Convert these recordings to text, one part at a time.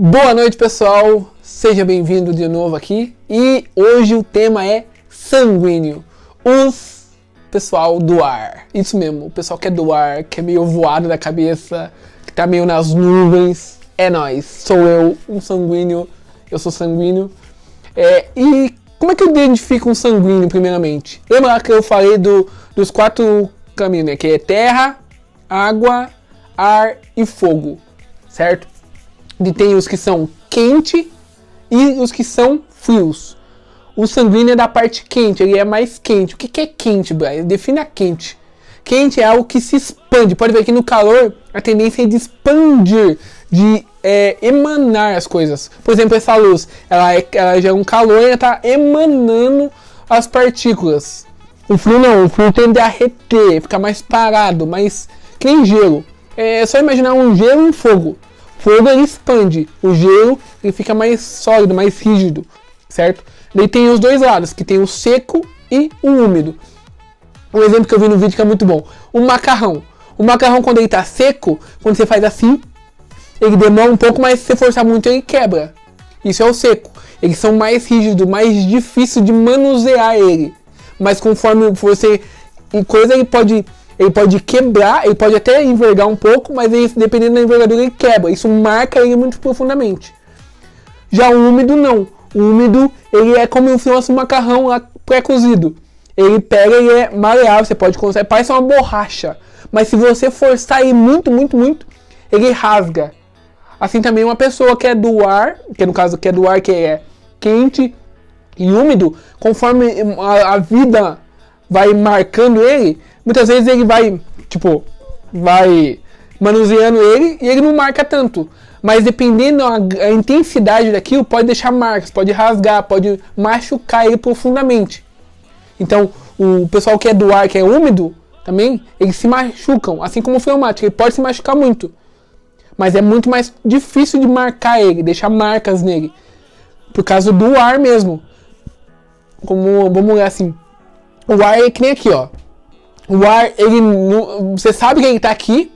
Boa noite, pessoal, seja bem-vindo de novo aqui e hoje o tema é sanguíneo, os pessoal do ar, isso mesmo, o pessoal que é do ar, que é meio voado da cabeça, que tá meio nas nuvens, é nóis, sou eu, um sanguíneo, eu sou sanguíneo, e como é que eu identifico um sanguíneo primeiramente? Lembra que eu falei dos 4 caminhos, né, que é terra, água, ar e fogo, certo? E tem os que são quente e os que são frios. O sanguíneo é da parte quente, ele é mais quente. O que é quente, Brian? Defina quente. Quente é algo que se expande. Pode ver que no calor a tendência é de expandir, de emanar as coisas. Por exemplo, essa luz, ela já é um calor e ela está emanando as partículas. O frio não, o frio tende a derreter, ficar mais parado, mais que nem gelo. É só imaginar um gelo e um fogo. Fogo ele expande, o gelo ele fica mais sólido, mais rígido, certo? Daí tem os dois lados, que tem o seco e o úmido. Um exemplo que eu vi no vídeo que é muito bom. O macarrão quando ele tá seco, quando você faz assim, ele demora um pouco, mas se você forçar muito ele quebra. Isso é o seco. Eles são mais rígidos, mais difícil de manusear ele. Mas conforme você... Ele pode quebrar, ele pode até envergar um pouco, mas ele, dependendo da envergadura ele quebra. Isso marca ele muito profundamente. Já o úmido não. O úmido ele é como se fosse um macarrão lá pré-cozido. Ele pega e é maleável, você pode conseguir, parece uma borracha. Mas se você forçar ele muito, ele rasga. Assim também uma pessoa que é do ar, que no caso que é do ar que é quente e úmido, conforme a vida vai marcando ele, muitas vezes ele vai manuseando ele e ele não marca tanto. Mas dependendo a intensidade daquilo, pode deixar marcas, pode rasgar, pode machucar ele profundamente. Então, o pessoal que é do ar, que é úmido, também, eles se machucam. Assim como o fleumático, ele pode se machucar muito. Mas é muito mais difícil de marcar ele, deixar marcas nele. Por causa do ar mesmo. Vamos olhar assim. O ar é que nem aqui, ó. O ar, você sabe que ele tá aqui,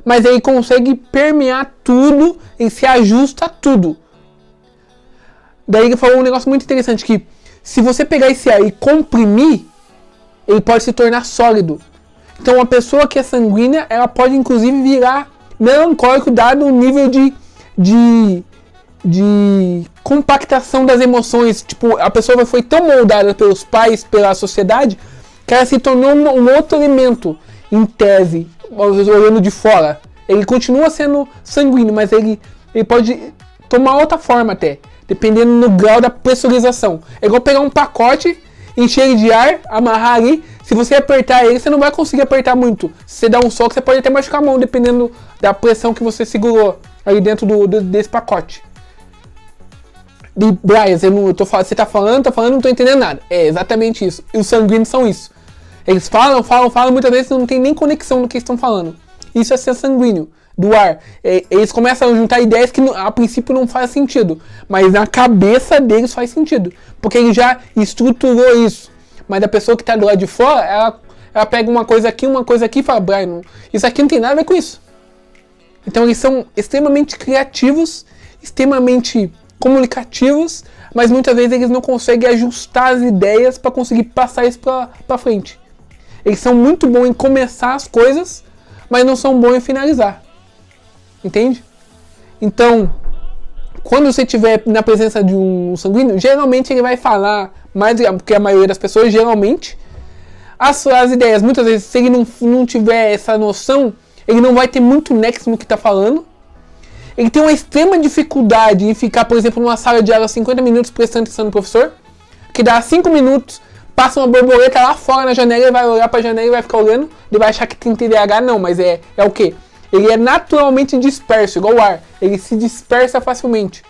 mas ele consegue permear tudo e se ajusta a tudo. Daí ele falou um negócio muito interessante, que se você pegar esse ar e comprimir, ele pode se tornar sólido. Então uma pessoa que é sanguínea, ela pode inclusive virar melancólico, dado o nível de compactação das emoções. Tipo, a pessoa foi tão moldada pelos pais, pela sociedade, que ela se tornou um outro elemento, em tese, olhando de fora. Ele continua sendo sanguíneo, mas ele pode tomar outra forma até, dependendo do grau da pressurização. É igual pegar um pacote, encher ele de ar, amarrar ali. Se você apertar ele, você não vai conseguir apertar muito. Se você der um soco, você pode até machucar a mão, dependendo da pressão que você segurou ali dentro desse pacote. E Brian, você tá falando, não tô entendendo nada. É exatamente isso. E os sanguíneos são isso. Eles falam, muitas vezes não tem nem conexão no que estão falando. Isso é ser sanguíneo, do ar. Eles começam a juntar ideias que a princípio não faz sentido, mas na cabeça deles faz sentido, porque ele já estruturou isso. Mas a pessoa que está do lado de fora, ela pega uma coisa aqui e fala, Brian, isso aqui não tem nada a ver com isso. Então eles são extremamente criativos, extremamente comunicativos, mas muitas vezes eles não conseguem ajustar as ideias para conseguir passar isso para frente. Eles são muito bons em começar as coisas, mas não são bons em finalizar. Entende? Então, quando você estiver na presença de um sanguíneo, geralmente ele vai falar mais, porque a maioria das pessoas, geralmente, as ideias, muitas vezes, se ele não tiver essa noção, ele não vai ter muito nexo no que está falando. Ele tem uma extrema dificuldade em ficar, por exemplo, numa sala de aula 50 minutos prestando atenção no professor, que dá 5 minutos, passa uma borboleta lá fora na janela, ele vai olhar para a janela e vai ficar olhando, ele vai achar que tem TDAH, não, mas é o quê? Ele é naturalmente disperso, igual o ar, ele se dispersa facilmente.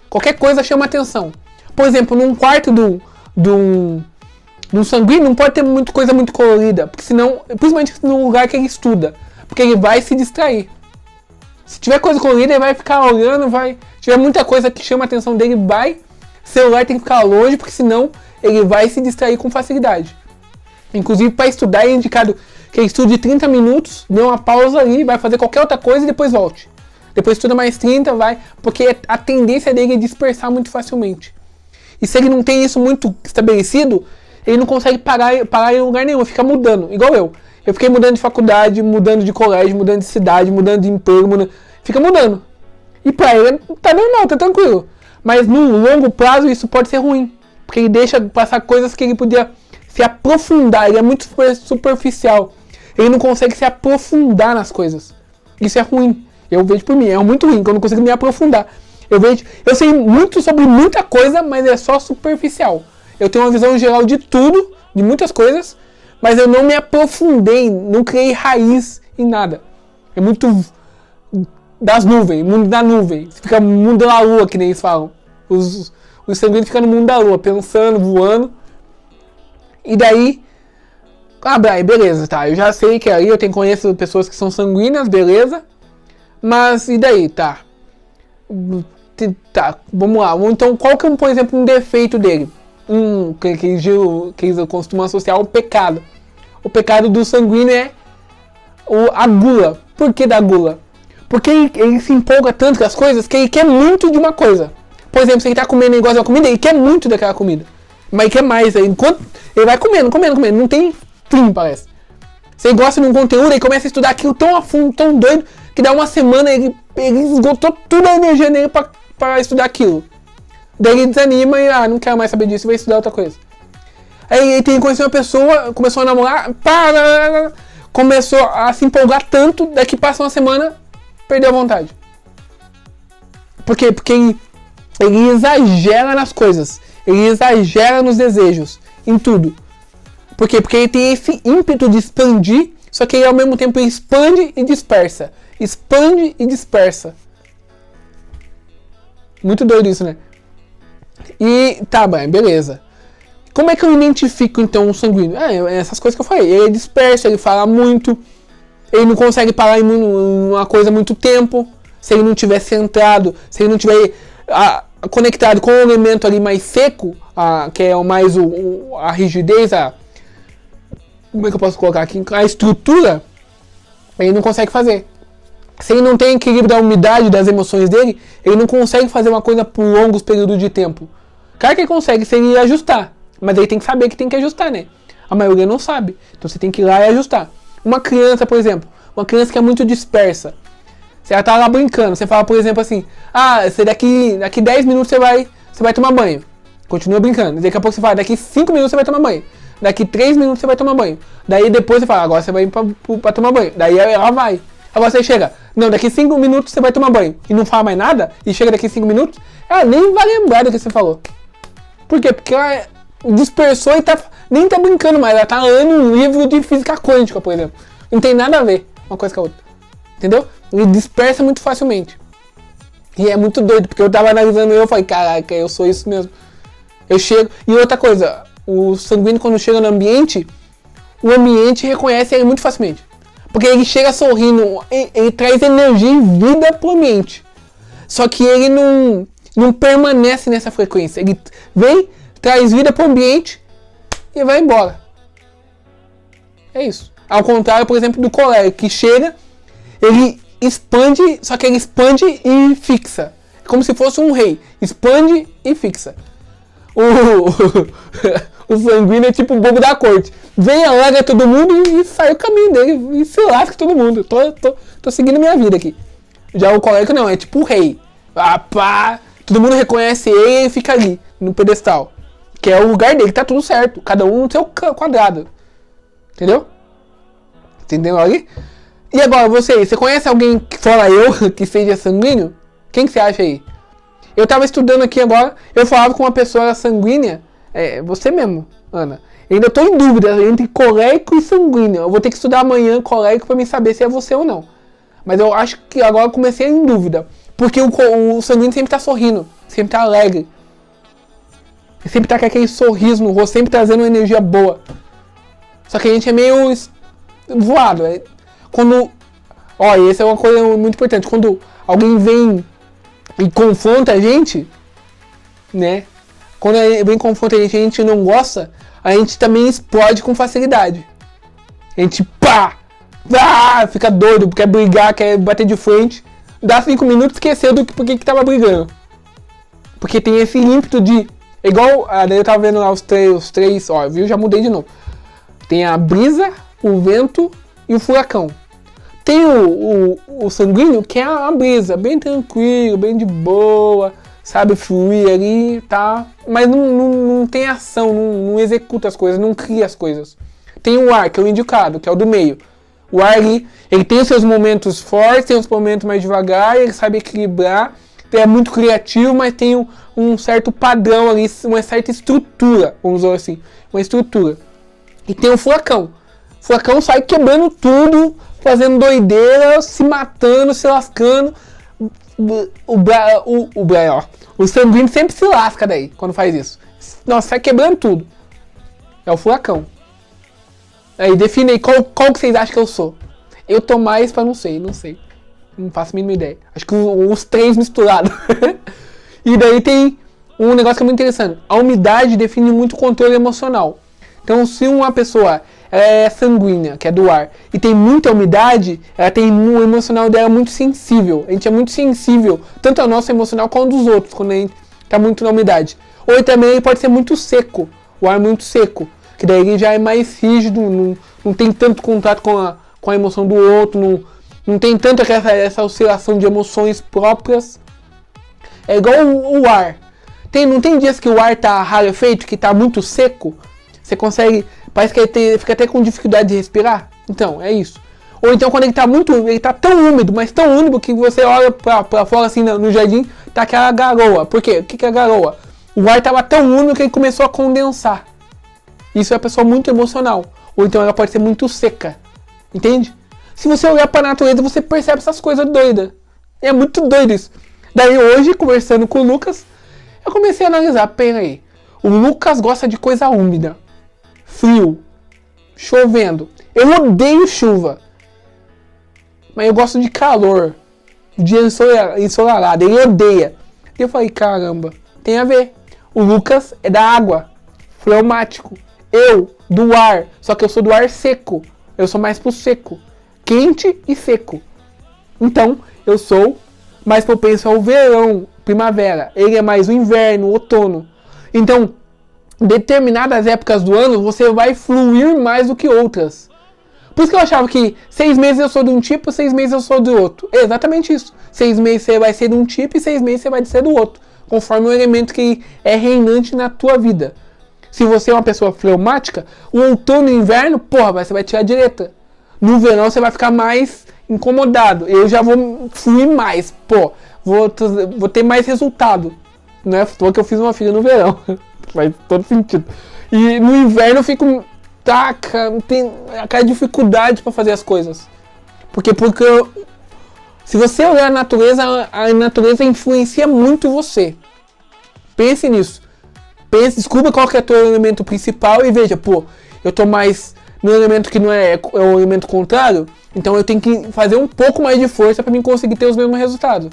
Qualquer coisa chama atenção. Por exemplo, num quarto de um sanguíneo não pode ter coisa muito colorida, porque senão, principalmente no lugar que ele estuda, porque ele vai se distrair. Se tiver coisa colorida, ele vai ficar olhando, se tiver muita coisa que chama a atenção dele, celular tem que ficar longe, porque senão ele vai se distrair com facilidade. Inclusive, para estudar é indicado que ele estude 30 minutos, dê uma pausa ali, vai fazer qualquer outra coisa e depois volte. depois estuda mais 30, vai, porque a tendência dele é dispersar muito facilmente. E se ele não tem isso muito estabelecido, ele não consegue parar em lugar nenhum, fica mudando, igual eu. Eu fiquei mudando de faculdade, mudando de colégio, mudando de cidade, mudando de emprego, fica mudando. E pra ele tá normal, tá tranquilo. Mas no longo prazo isso pode ser ruim, porque ele deixa passar coisas que ele podia se aprofundar, ele é muito superficial. Ele não consegue se aprofundar nas coisas. Isso é ruim. Eu vejo por mim, é muito ruim, que eu não consigo me aprofundar. Eu sei muito sobre muita coisa, mas é só superficial. Eu tenho uma visão geral de tudo, de muitas coisas, mas eu não me aprofundei, não criei raiz em nada. É muito das nuvens, mundo da nuvem. Fica no mundo da lua, que nem eles falam. Os sanguíneos ficam no mundo da lua, pensando, voando. E daí, Brian, beleza, tá. Eu já sei que aí eu conheço pessoas que são sanguíneas, beleza. Mas e daí, tá? Tá, vamos lá. Então, qual que é, por exemplo, um defeito dele? Que eles costumam associar ao pecado. O pecado do sanguíneo é a gula. Por que da gula? Porque ele se empolga tanto com as coisas que ele quer muito de uma coisa. Por exemplo, se ele tá comendo negócio da comida, ele quer muito daquela comida. Mas ele quer mais. Enquanto ele vai comendo. Não tem fim, parece. Se ele gosta de um conteúdo, ele começa a estudar aquilo tão a fundo, tão doido, que dá uma semana ele esgotou toda a energia nele pra estudar aquilo. Daí ele desanima e, não quero mais saber disso, vai estudar outra coisa. Aí ele conheceu uma pessoa, começou a namorar, começou a se empolgar tanto, daqui passa uma semana, perdeu a vontade. Por quê? Porque ele exagera nas coisas, ele exagera nos desejos, em tudo. Por quê? Porque ele tem esse ímpeto de expandir, só que ele ao mesmo tempo expande e dispersa. Expande e dispersa. Muito doido isso, né? E tá, beleza. Como é que eu identifico então o sanguíneo? Essas coisas que eu falei. Ele é disperso, ele fala muito, ele não consegue parar em uma coisa muito tempo. Se ele não tiver centrado, se ele não tiver conectado com o elemento ali mais seco, que é mais a rigidez, como é que eu posso colocar aqui? A estrutura, ele não consegue fazer. Se ele não tem equilíbrio da umidade das emoções dele, ele não consegue fazer uma coisa por longos períodos de tempo. Claro que ele consegue se ele ajustar, mas ele tem que saber que tem que ajustar, né? A maioria não sabe, então você tem que ir lá e ajustar. Uma criança, por exemplo, uma criança que é muito dispersa, você tá lá brincando, você fala, por exemplo, assim, você daqui 10 minutos você vai tomar banho. Continua brincando. Daqui a pouco você fala, daqui 5 minutos você vai tomar banho. Daqui 3 minutos você vai tomar banho. Daí depois você fala, agora você vai pra tomar banho. Daí ela vai. Agora você chega, não, daqui 5 minutos você vai tomar banho. E não fala mais nada, e chega daqui 5 minutos, ela nem vai lembrar do que você falou. Por quê? Porque ela dispersou e nem tá brincando mais. Ela tá lendo um livro de física quântica, por exemplo. Não tem nada a ver uma coisa com a outra. Entendeu? Ele dispersa muito facilmente. E é muito doido, porque eu tava analisando eu falei, caraca, eu sou isso mesmo. Eu chego. E outra coisa, o sanguíneo quando chega no ambiente, o ambiente reconhece ele muito facilmente. Porque ele chega sorrindo, ele traz energia e vida pro ambiente. Só que ele não permanece nessa frequência. Ele vem, traz vida pro ambiente e vai embora. É isso. Ao contrário, por exemplo, do colega, que chega, ele expande, só que ele expande e fixa. É como se fosse um rei. Expande e fixa. O sanguíneo é tipo o bobo da corte. Vem, alega todo mundo e sai o caminho dele. E se lasca todo mundo. Tô seguindo minha vida aqui. Já o colega não, é tipo o rei. Todo mundo reconhece ele e fica ali, no pedestal. Que é o lugar dele, tá tudo certo. Cada um no seu quadrado. Entendeu? Entendeu ali? E agora, você conhece alguém fora eu que seja sanguíneo? Quem que você acha aí? Eu tava estudando aqui agora, eu falava com uma pessoa sanguínea, você mesmo, Ana. Eu ainda tô em dúvida entre colérico e sanguíneo. Eu vou ter que estudar amanhã colérico pra me saber se é você ou não. Mas eu acho que agora eu comecei em dúvida. Porque o sanguíneo sempre tá sorrindo, sempre tá alegre. Sempre tá com aquele sorriso no rosto, sempre trazendo uma energia boa. Só que a gente é meio voado. Essa é uma coisa muito importante. Quando alguém vem e confronta a gente, né? Quando vem e confronta a gente não gosta, a gente também explode com facilidade. A gente fica doido, quer brigar, quer bater de frente. dá 5 minutos, esqueceu do porquê que tava brigando. Porque tem esse ímpeto de... Igual, daí eu tava vendo lá os três, ó, viu? Já mudei de novo. Tem a brisa, o vento e o furacão. Tem o sanguíneo, que é a brisa, bem tranquilo, bem de boa, sabe? Fluir ali, tá? Mas não tem ação, não executa as coisas, não cria as coisas. Tem o ar, que é o indicado, que é o do meio. O ar ali, ele tem os seus momentos fortes, tem os momentos mais devagar, ele sabe equilibrar, é muito criativo, mas tem um certo padrão ali, uma certa estrutura, vamos dizer assim, uma estrutura. E tem o furacão. O furacão sai quebrando tudo, fazendo doideira, se matando, se lascando. O sanguíneo sempre se lasca daí, quando faz isso. Nossa, sai quebrando tudo. É o furacão. Aí define aí, qual que vocês acham que eu sou? Eu tô mais pra não sei. Não faço a mínima ideia. Acho que os três misturados. E daí tem um negócio que é muito interessante. A umidade define muito o controle emocional. Então, se uma pessoa é sanguínea, que é do ar, e tem muita umidade, ela tem o emocional dela muito sensível. A gente é muito sensível, tanto ao nosso emocional quanto dos outros, quando a gente tá muito na umidade. Ou também pode ser muito seco, o ar muito seco, que daí ele já é mais rígido, não tem tanto contato com a emoção do outro, não tem tanto essa oscilação de emoções próprias. É igual o ar. Não tem dias que o ar tá rarefeito, que tá muito seco? Você consegue... Parece que ele fica até com dificuldade de respirar. Então, é isso. Ou então quando ele tá tão úmido, mas tão úmido que você olha pra fora assim no jardim, tá aquela garoa. Por quê? O que é garoa? O ar tava tão úmido que ele começou a condensar. Isso é uma pessoa muito emocional. Ou então ela pode ser muito seca. Entende? Se você olhar pra natureza, você percebe essas coisas doidas. É muito doido isso. Daí hoje, conversando com o Lucas, eu comecei a analisar. Pera aí. O Lucas gosta de coisa úmida. Frio. Chovendo. Eu odeio chuva. Mas eu gosto de calor. Dia ensolarado. Ele odeia. E eu falei, caramba, tem a ver. O Lucas é da água. Fleumático. Eu, do ar. Só que eu sou do ar seco. Eu sou mais pro seco. Quente e seco. Então, eu sou mais propenso ao verão, primavera. Ele é mais o inverno, o outono. Então, determinadas épocas do ano, você vai fluir mais do que outras. Por isso que eu achava que 6 meses eu sou de um tipo, 6 meses eu sou do outro. É exatamente isso. 6 meses você vai ser de um tipo e 6 meses você vai ser do outro. Conforme o elemento que é reinante na tua vida. Se você é uma pessoa fleumática, o outono e o inverno, você vai tirar direita. No verão você vai ficar mais incomodado. Eu já vou fluir mais. Vou ter mais resultado. Não é que eu fiz uma filha no verão. Faz todo sentido. E no inverno eu fico... tem aquela dificuldade para fazer as coisas. Porque se você olhar a natureza influencia muito você. Pense nisso. Descubra qual que é o teu elemento principal e veja, eu tô mais no elemento que não é o elemento contrário, então eu tenho que fazer um pouco mais de força para mim conseguir ter os mesmos resultados.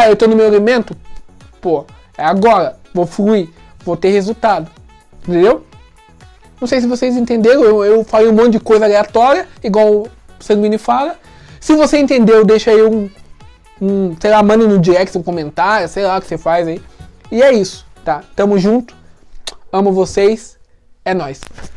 Eu tô no meu elemento, é agora, vou fluir, vou ter resultado, entendeu? Não sei se vocês entenderam, eu falei um monte de coisa aleatória, igual o Sanguini fala. Se você entendeu, deixa aí sei lá, manda no direct um comentário, sei lá o que você faz aí. E é isso, tá? Tamo junto, amo vocês, é nóis.